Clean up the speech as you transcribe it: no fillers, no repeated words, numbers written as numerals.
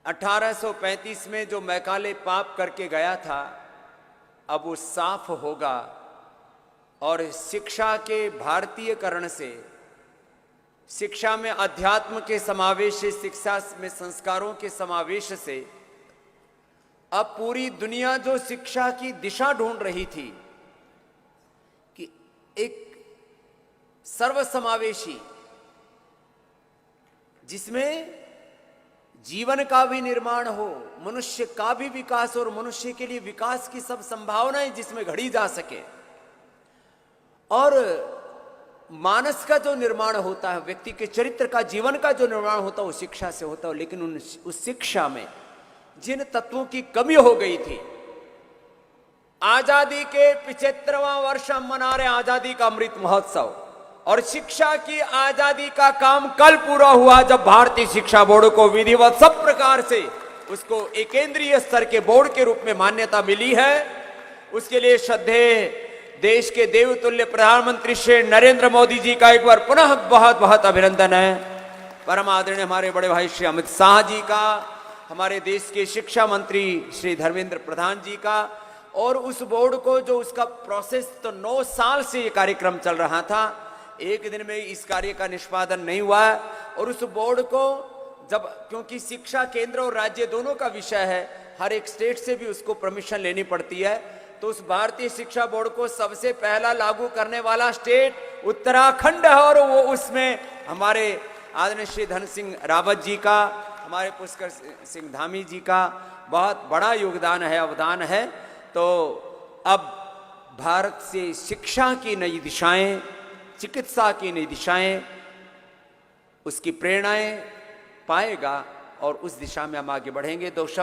1835 में जो मैकाले पाप करके गया था, अब वो साफ होगा। और शिक्षा के भारतीयकरण से, शिक्षा में अध्यात्म के समावेश से, शिक्षा में संस्कारों के समावेश से अब पूरी दुनिया जो शिक्षा की दिशा ढूंढ रही थी कि एक सर्वसमावेशी, जिसमें जीवन का भी निर्माण हो, मनुष्य का भी विकास हो और मनुष्य के लिए विकास की सब संभावनाएं जिसमें घड़ी जा सके, और मानस का जो निर्माण होता है, व्यक्ति के चरित्र का, जीवन का जो निर्माण होता है, वो शिक्षा से होता है। लेकिन उस शिक्षा में जिन तत्वों की कमी हो गई थी, आजादी के 75वां वर्ष हम मना रहे, आजादी का अमृत महोत्सव, और शिक्षा की आजादी का काम कल पूरा हुआ जब भारतीय शिक्षा बोर्ड को विधिवत सब प्रकार से उसको एक केंद्रीय स्तर के बोर्ड के रूप में मान्यता मिली है। उसके लिए श्रद्धेय देश के देवतुल्य प्रधानमंत्री श्री नरेंद्र मोदी जी का एक बार पुनः बहुत बहुत अभिनंदन है। परम आदरणीय हमारे बड़े भाई श्री अमित शाह जी का, हमारे देश के शिक्षा मंत्री श्री धर्मेंद्र प्रधान जी का, और उस बोर्ड को जो उसका प्रोसेस, तो 9 साल से ये कार्यक्रम चल रहा था, एक दिन में इस कार्य का निष्पादन नहीं हुआ है। और उस बोर्ड को जब, क्योंकि शिक्षा केंद्र और राज्य दोनों का विषय है, हर एक स्टेट से भी उसको परमिशन लेनी पड़ती है, तो उस भारतीय शिक्षा बोर्ड को सबसे पहला लागू करने वाला स्टेट उत्तराखंड है। और वो उसमें हमारे आदरणीय श्री धन सिंह रावत जी का, हमारे पुष्कर सिंह धामी जी का बहुत बड़ा योगदान है, अवदान है। तो अब भारत से शिक्षा की नई दिशाएं, चिकित्सा की नई दिशाएं, उसकी प्रेरणाएं पाएगा और उस दिशा में हम आगे बढ़ेंगे।